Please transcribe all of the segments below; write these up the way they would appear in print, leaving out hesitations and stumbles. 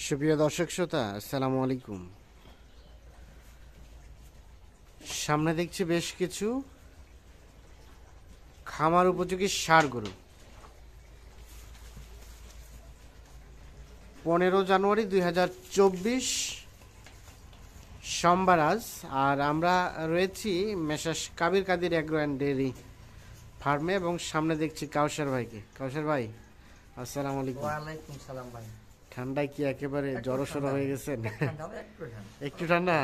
সুপ্রিয় দর্শক শ্রোতা, আসসালামু আলাইকুম। সামনে দেখছি বেশ কিছু খামার উপযোগী ষাঁড় গরু। 15 জানুয়ারি 2024 সোমবার আজ। আর আমরা রয়েছি messrs Kabir Kadir agro and dairy ফার্মে এবং সামনে দেখছি কাউসার ভাইকে। কাউসার ভাই, আসসালামু আলাইকুম। ওয়ালাইকুম সালাম ভাই। ঠান্ডায় কি একেবারে জড়সড় হয়ে গেছেন? একটু ঠান্ডা,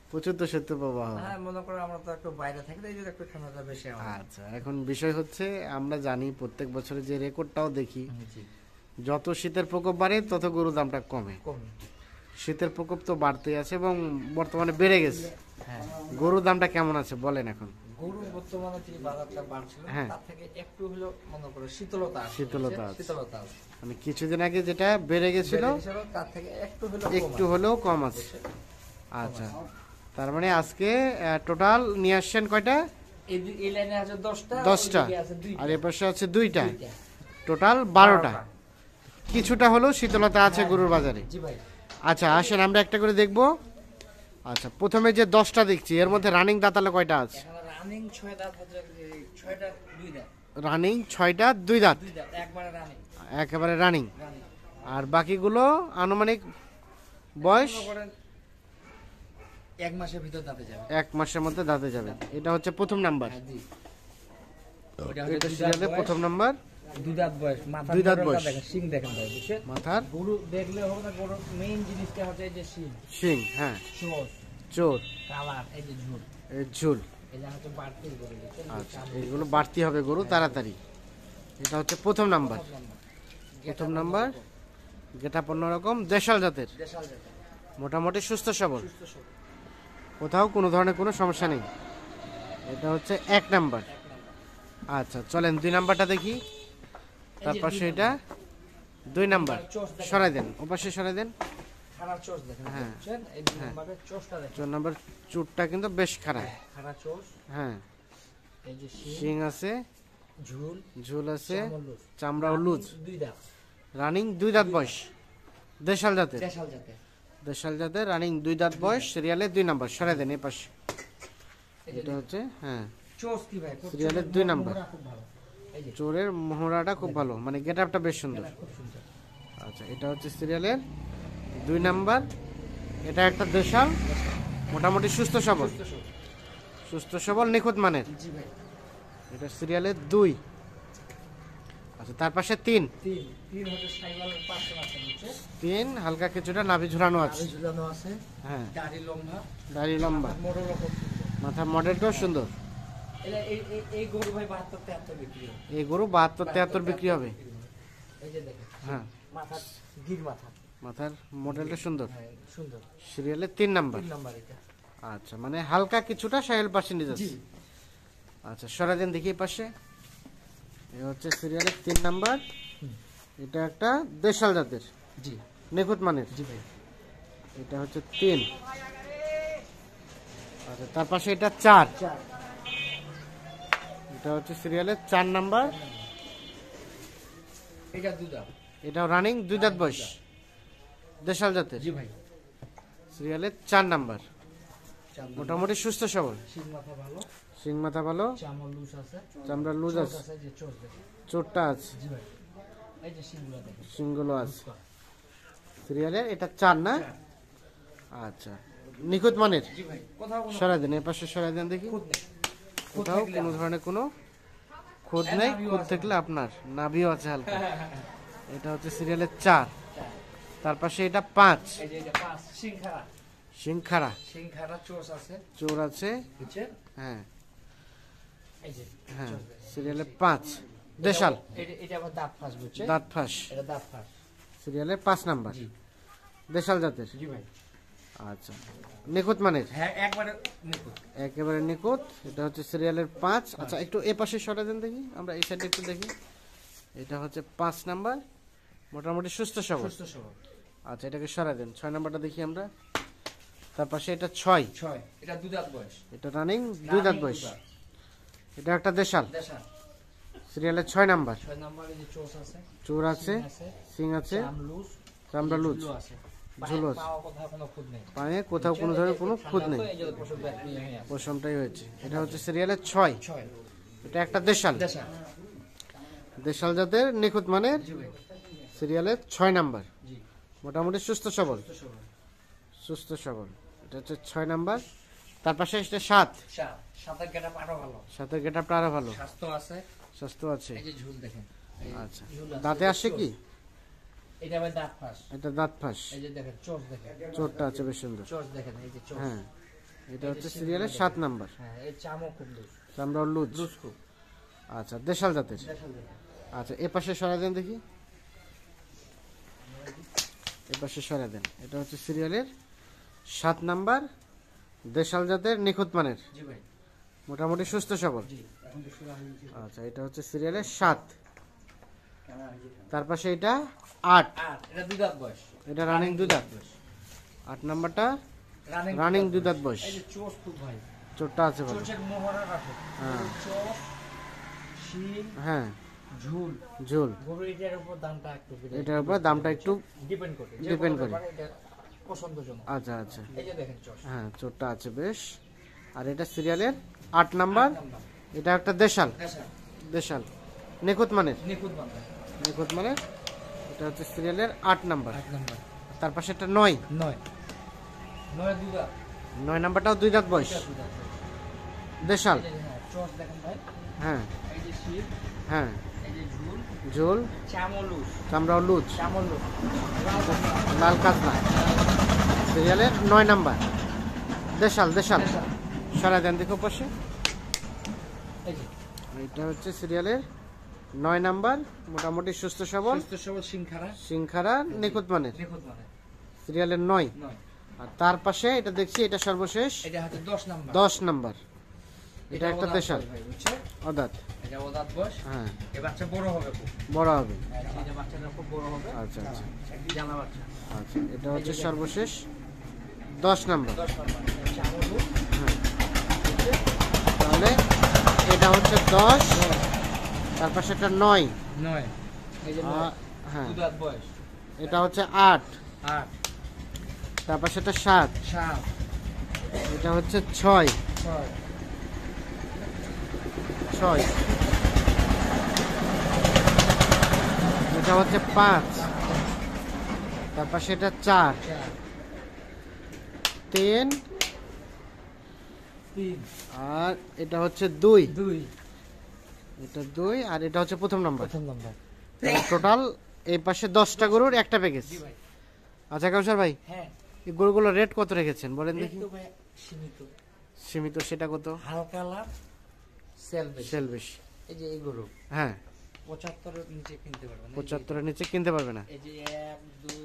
প্রচুর তো সত্য প্রবাহ। হ্যাঁ, মনে করো আমরা তো একটু বাইরে থাকি, এই যে একটু ঠান্ডাটা বেশি হয়। আচ্ছা, এখন বিষয় হচ্ছে আমরা জানি প্রত্যেক বছরে যে রেকর্ডটাও দেখি, যত শীতের প্রকোপ বাড়ে তত গরুর দামটা কমে। শীতের প্রকোপ তো বাড়তেই আছে এবং বর্তমানে বেড়ে গেছে। হ্যাঁ, গরুর দামটা কেমন আছে বলেন এখন? গরু বর্তমানে যে বাজারটা বাড়ছিল হ্যাঁ, তার থেকে একটু হলো মনে করো শীতলতা আছে। শীতলতা আছে। শীতলতা আছে। মানে কিছুদিন আগে যেটা বেড়ে গেছিল তার থেকে একটু হলেও কম আছে। আচ্ছা, তার মানে আজকে টোটাল নিয়ে আসছেন কয়টা? এই লাইনে আছে 10টা, 10টা, ওইদিকে আছে 2টা। আর এ পাশে আছে 2টা, টোটাল 12টা। কিছুটা হলেও শীতলতা আছে গরুর বাজারে। জি ভাই। আচ্ছা, আসেন আমরা একটা করে দেখব। আচ্ছা, প্রথমে যে 10টা দেখছি এর মধ্যে রানিং দাঁতালে কয়টা আছে? এখানে রানিং 6 দাঁত, 6টা 2 দাঁত। রানিং 6টা 2 দাঁত, 2 দাঁত একবারে রানিং। একেবারে রানিং। আর বাকিগুলো আনুমানিক বয়স 1 মাসের ভিতর দাঁতে যাবে। 1 মাসের মধ্যে দাঁতে যাবে। এটা হচ্ছে প্রথম নাম্বার। হ্যাঁ, জি। এটা সিরিয়ালে প্রথম নাম্বার। 2 দাঁত বয়স, মাথা 2 দাঁত বয়স। দেখেন, শিং দেখেন ভাই, বুঝছেন? মাথার গরু দেখলে হবে না, গরুর মেইন জিনিসটা হচ্ছে এই যে শিং, শিং, হ্যাঁ, চোর, চোর, কালার, এই যে ঝুল, এই ঝুল। এই যে হচ্ছে বাড়তি গরু, বুঝছেন? আচ্ছা, এইগুলো বাড়তি হবে গরু তাড়াতাড়ি। এটা হচ্ছে প্রথম নাম্বার। প্রথম নাম্বার যেটা অন্যরকম দেশাল জাতের, দেশাল জাতের, মোটামুটি সুস্থ সবল, সুস্থ সবল। কোথাও কোনো ধরনের কোনো সমস্যা নেই। এটা হচ্ছে 1 নাম্বার। আচ্ছা, চলেন 2 নাম্বারটা দেখি। তার পাশে এটা 2 নাম্বার। সরাই দেন, ওপাশে সরাই দেন। খাড়া চোষ দেখেন, হ্যাঁ, বুঝছেন? এই 2 নম্বরের চোষটা দেখেন, 4 নাম্বার চুটটা কিন্তু বেশ খারাপ। খাড়া চোষ, হ্যাঁ, এই যে শিং আছে, ঝুল, ঝুল আছে, চামড়া লুজ। চামড়াও লুজ। 2 দাঁত, রানিং 2 দাঁত বয়স, দেশাল জাতের। দেশাল জাতের। দেশাল জাতের, রানিং 2 দাঁত বয়স, সিরিয়ালে 2 নাম্বার। সরাই দেন এই পাশে। এটা হচ্ছে, হ্যাঁ, চোষ কি ভাই? সিরিয়ালের 2 নাম্বার। মোহরা খুব ভালো। এই যে চোরের মোহরাটা খুব ভালো, মানে গেট আপটা বেশ সুন্দর। খুব সুন্দর। আচ্ছা, এটা হচ্ছে সিরিয়ালের 2 নাম্বার। এটা একটা দেশাল, মোটামুটি সুস্থ সবল, সুস্থ সবল। সুস্থ সবল, নিখুঁত মানের। জি ভাই। এটা সিরিয়ালের 2। আচ্ছা, তার পাশে 3 তিন হচ্ছে সাইওয়ালের পাশে আছে, বুঝছেন? 3 হালকা কিছুটা নাভি ঝুলানো আছে। আরো ঝুলানো আছে, হ্যাঁ, দাড়ি লম্বা, দাড়ি লম্বা, মোটর রকম। মাথার মডেলটাও সুন্দর। এই গরু ভাই 72-73 বিক্রি হয়। এই গরু 72-73 বিক্রি হবে। এই যে দেখেন, হ্যাঁ, মাথা, গির মাথা, মাথার মডেলটা সুন্দর। হ্যাঁ সুন্দর। সিরিয়ালে 3 নাম্বার। 3 নাম্বার এটা। আচ্ছা, মানে হালকা কিছুটা সাহেল পাশে নিয়ে যাচ্ছে। জি। আচ্ছা, সরা দেন দেখি এই পাশে। এই হচ্ছে সিরিয়ালের 3 নাম্বার। এটা একটা দেশাল জাতের, জি, নিখুঁত মানের। জি ভাই। এটা হচ্ছে 3। আচ্ছা, তার পাশে এটা 4। এটা হচ্ছে সিরিয়ালের 4 নাম্বার। এটা 2 দাঁত। এটাও রানিং 2 দাঁত বয়স, দেশাল জাতের। জি ভাই। সিরিয়ালের 4 নাম্বার। মোটামুটি সুস্থ সবল, শিং মাথা ভালো, শিং মাথা ভালো, চামড়া লুজ আছে, চামড়া লুজ চোষ আছে, আছে, যে চোষ দেখেন। চোটটা আছে, জি ভাই। এই যে শিংগুলো দেখেন, শিংগুলো আছে। সিরিয়ালের এটা 4 না? আচ্ছা, নিখুঁত মানের। জি ভাই। কোথাও কোনো সরাই দেন, এ পাশে সরাই দেন দেখি। খুঁত নেই। কোথাও কোনো ধরনের কোনো খুঁত নেই। খুঁত থাকলে আপনার নাভিও আছে হালকা। এটা হচ্ছে সিরিয়ালের 4। তার পাশে এটা 5। এই যে এটা 5 শিংখারা, সিংখারা, শিংখারা চোষ আছে, চোর আছে, বুঝছেন? হ্যাঁ, এই যে হ্যাঁ, চোষ দেখেন। সিরিয়ালের 5 দেশাল, এটা আবার দাঁত ফাঁস, বুঝছেন? দাঁত ফাঁস। এটা দাঁত ফাঁস। সিরিয়ালের 5 নাম্বার, জি। দেশাল জাতের। জি ভাই। আচ্ছা, নিখুঁত মানের, হ্যাঁ, একবারে নিখুঁত। একেবারে নিখুঁত। এটা হচ্ছে সিরিয়ালের 5। আচ্ছা, একটু এ পাশে সরা দেন দেখি, আমরা এই সাইডে একটু দেখি। এটা হচ্ছে 5 নাম্বার, মোটামুটি সুস্থ সবল। সুস্থ সবল। আচ্ছা, এটাকে সরা দেন। 6 নাম্বারটা দেখি আমরা। তার পাশে এটা 6। 6, এটা 2 দাঁত বয়স, এটা রানিং 2 দাঁত বয়স। এটা একটা দেশাল, দেশাল। সিরিয়ালের 6 নাম্বার। 6 নম্বরে যে চোষ আছে, চোর আছে, আছে, সিং আছে, চাম লুজ, চামড়া লুজ, ঝুলো আছে। ঝুলো আছে। পাওয়া কোথাও কোনো খুদ নেই। পায়ে কোথাও কোনো ধরনের কোনো খুঁত নেই, ঠান্ডা তো এই যে পশম ব্যাটারি হয়ে আছে। পশমটাই হয়েছে। এটা হচ্ছে সিরিয়ালের 6। 6 এটা একটা দেশাল, দেশা। দেশাল জাতের নিখুঁত মানের জি ভাই, সিরিয়ালের 6 নাম্বার। জি। মোটামুটি সুস্থ সবল, তো সব সুস্থ সবল। এটা হচ্ছে 6 নাম্বার। তার পাশে এটা 7, সাঁতার গেটআপ আরো ভালো, সাথে গেটআপটা আরো ভালো, স্বাস্থ্য আছে। স্বাস্থ্য আছে। এই যে ঝুল দেখেন, এই আচ্ছা, ঝুল আছে। দাঁতে আসে কি? এটা ভাই দাঁত ফাঁস। এটা দাঁত ফাঁস, এই যে দেখেন চোখ দেখেন, চোটটা আছে বেশ সুন্দর। চোখ দেখেন, এই যে চোখ। হ্যাঁ, এটা হচ্ছে সিরিয়ালের 7 নাম্বার। হ্যাঁ, এই চামও খুব লুজ, চামড়া লুজ। লুজ খুব। আচ্ছা, দেশাল জাতের। দেখাল দেখেন। আচ্ছা, এ পাশে সরা দেন দেখি, এ পাশে সরা দেন। এটা হচ্ছে সিরিয়ালের 7 নাম্বার, দেশাল জাতের নিখুঁত মানের, জি ভাই, মোটামুটি সুস্থ সবল। জি। এখন তো শুরু হয়েছে। আচ্ছা, এটা হচ্ছে সিরিয়ালের 7। তার পাশে এটা 8, আর এটা দুই দাঁত বয়স, এটা রানিং 2 দাঁত। 8 নাম্বারটা রানিং 2 দাঁত বয়স। এই যে চোখ খুব ভাই, চোটটা আছে ভালো। চোখের মোহরা রাখো। হ্যাঁ। চোখ, শিং, হ্যাঁ, ঝুল। ঝোল। গরু এটার উপর দামটা একটু এটার উপর দামটা একটু ডিপেন্ড করে, Depend করে। এটা পছন্দজনক। আচ্ছা আচ্ছা। এই যে দেখেন চোখ, হ্যাঁ, চোটটা আছে বেশ। আর এটা সিরিয়ালের 8 নাম্বার। এটা একটা দেশাল, দেশা, দেশাল নিখুঁত মানের, নিখুঁত বান্ধা। নিখুঁত মানের। এটা হচ্ছে সিরিয়ালের 8 নাম্বার। 8 নাম্বার। তার পাশে একটা 9, 9 দুই দাঁত। 9 নাম্বারটাও 2 দাঁত বয়স, দুই দাঁত। দেশাল। এই যে হ্যাঁ, চোখ দেখেন ভাই, হ্যাঁ এই যে শির, হ্যাঁ, এই যে ঝুল, ঝোল, চামলুস, চামড়াও লুজ, চামলুস, লাল কাতলা। সিরিয়ালের 9 নাম্বার, দেশাল, দেশাল। সারা দেন দেখো পাশে। এই যে এটা হচ্ছে সিরিয়ালের 9 নাম্বার, মোটামুটি সুস্থ সবল, সুস্থ সবল সিংখারা, সিংখারা নিখুঁত মানের, নিখুঁত মানে সিরিয়ালের 9। 9। আর তার পাশে এটা দেখছি, এটা সর্বশেষ এটা হচ্ছে 10 নাম্বার। 10 নাম্বার। এটা একটা ওদাত দেশাল, বয়স ভাই, বুঝছেন? অদাত। এটা ওদাত বয়স। হ্যাঁ, এই বাচ্চা বড় হবে খুব। বড় হবে। এই যে বাচ্চাটা খুব বড় হবে। আচ্ছা আচ্ছা জানা বাচ্চা। আচ্ছা। এটা হচ্ছে সর্বশেষ 10 নাম্বার। 10 নাম্বার। চামলুস। হ্যাঁ, তাহলে এটা হচ্ছে 10, তার পাশে একটা 9। 9। এই যে হ্যাঁ, ওদাত বয়স। এটা হচ্ছে 8, 8, তার পাশে একটা 7, 7, এটা হচ্ছে 6, 6, 6, এটা হচ্ছে 5, তার পাশে এটা 4, 3, 3, আর এটা হচ্ছে 2, 2। এটা 2, আর এটা হচ্ছে প্রথম নাম্বার। প্রথম নাম্বার। টোটাল এই পাশে 10টা গরুর একটা প্যাকেজ। জি ভাই। আচ্ছা কাউসার ভাই, হ্যাঁ, এই গরুগুলোর রেট কত রেখেছেন বলেন দেখি? একটু ভাই সীমিত। সীমিত, সেটা কত? হালকা লাভ, সেল বেশি। সেল বেশি। এই যে এই গরু হ্যাঁ, 75 এর নিচে কিনতে পারবেন। 75-এর নিচে কিনতে পারবে না। এই যে 1, 2,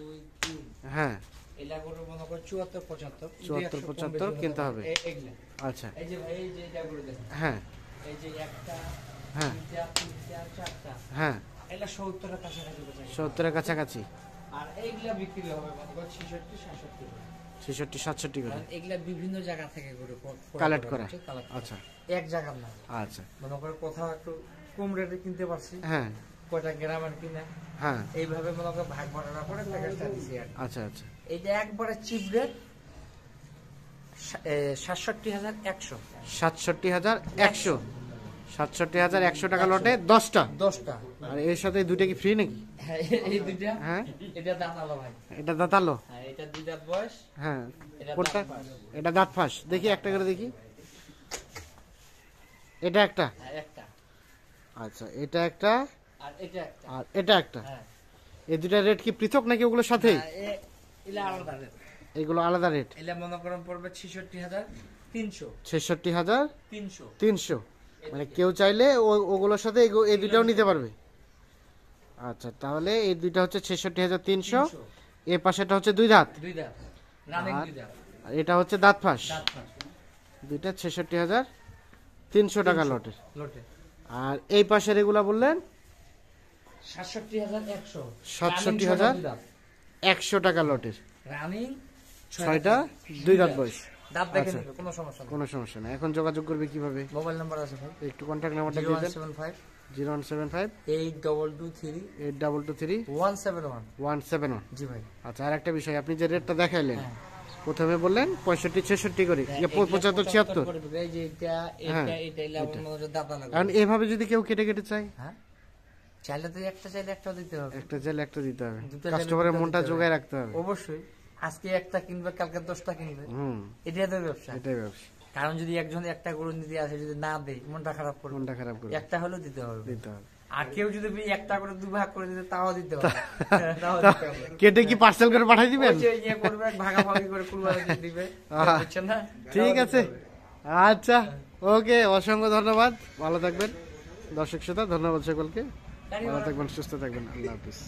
3। হ্যাঁ, এলা গরু মনে করে 74, 75। 74, 75 কিনতে হবে। এগুলা। আচ্ছা। এই যে ভাই, এই যে এটা গরু দেখেন। হ্যাঁ এই যে একটা, হ্যাঁ দুইটা, তিনটা, চারটা। হ্যাঁ, এলা 70 এর কাছাকাছি বেচা। 70-এর কাছাকাছি। আর এইগুলা বিক্রি হবে মনে করে 66, 67 করে। 66, 67 করে কারণ এগুলা বিভিন্ন জায়গা থেকে গরু কালেক্ট করা। কালেক্ট আচ্ছা এক জায়গার না। আচ্ছা। মনে করে কোথাও একটু কম রেটে কিনতে পারছি, হ্যাঁ কয়টা গ্রামের কিনা, হ্যাঁ, এইভাবে মনে করে ভাগ বটারা করে প্যাকেজটা দিছি আর কি। আচ্ছা আচ্ছা। এইটা একবারে চিপ রেট 67,100। 67,100, 67,100 টাকা লটে 10টা। 10টা। আর এর সাথে দুইটা কি ফ্রি নাকি? হ্যাঁ, এই দুইটা। হ্যাঁ, এটা দাঁত আলো ভাই। এটা দাঁতালো। হ্যাঁ, এটা দুই দাঁত বয়স। হ্যাঁ, এটা কোনটা? দাঁত ফাঁস। এটা দাঁত ফাঁস। দেখি একটা করে দেখি। এটা একটা। হ্যাঁ, একটা। আচ্ছা, এটা একটা, আর এটা একটা। আর এটা একটা। হ্যাঁ। এই দুইটা রেট কি পৃথক নাকি ওগুলোর সাথে? এলা আলাদা রেট। এগুলো আলাদা রেট। এলা মনে করেন পড়বে 66,300। 66,300। 300। মানে কেউ চাইলে ওগুলোর সাথে এই দুইটাও নিতে পারবে। আচ্ছা, তাহলে এই দুইটা হচ্ছে 66,300। এই পাশেটা হচ্ছে 2 দাঁত, দুই দাঁত। রানিং আর দুই দাঁত। আর এটা হচ্ছে দাঁত ফাঁস। দাঁত ফাঁস। দুইটা 66,300 টাকা লটের। লোটে। আর এই পাশের এগুলা বললেন 67,100। 67,100 টাকা লটের। রানিং 6টা 2 দাঁত বয়স। দাঁত দেখে আচ্ছা। নিবে, কোনো সমস্যা নেই। কোনো সমস্যা না। এখন যোগাযোগ করবে কিভাবে? মোবাইল নাম্বার আছে ভাই, একটু কন্ট্যাক্ট নাম্বারটা দিয়ে দেন। 0175 0175 822 8223 171। 171। জি ভাই। আচ্ছা, আর একটা বিষয়, আপনি যে রেটটা দেখাইলেন হ্যাঁ। প্রথমে বললেন 65 66 করে, 75 76। করে দিবে। এই যে এটা আমার মনে দাদা লাগবে। কারণ এভাবে যদি কেউ কেটে কেটে চায়, হ্যাঁ, চাইলে তো একটা চাইলে একটা দিতে হবে। একটা চাইলে একটা দিতে হবে, দুটো চাইলে কাস্টমারের দুটো মনটা দিতে হবে। জোগায় রাখতে হবে। অবশ্যই আজকে একটা কিনবে, কালকে 10টা কিনবে, হুম, এটাই তো ব্যবসা। এটাই ব্যবসা। কারণ যদি একজন একটা গরু নিতে আসে, যদি না দেয় মনটা খারাপ করবে। মনটা খারাপ করে একটা হলেও দিতে হবে। দিতে হবে। আর কেউ যদি একটা করে দুভাগ করে দিতে, তাও দিতে হবে। তাও দিতে হবে। কেটে কি পার্সেল করে পাঠিয়ে দিবেন? ওই যে ইয়ে করবে, ভাগাভাগি করে কুরবানি দিয়ে দিবে। বুঝছেন না? ঠিক আছে, আচ্ছা, ওকে, অসংখ্য ধন্যবাদ, ভালো থাকবেন দর্শক শ্রোতা, ধন্যবাদ সকলকে, ভালো থাকবেন, সুস্থ থাকবেন, আল্লাহ হাফিজ।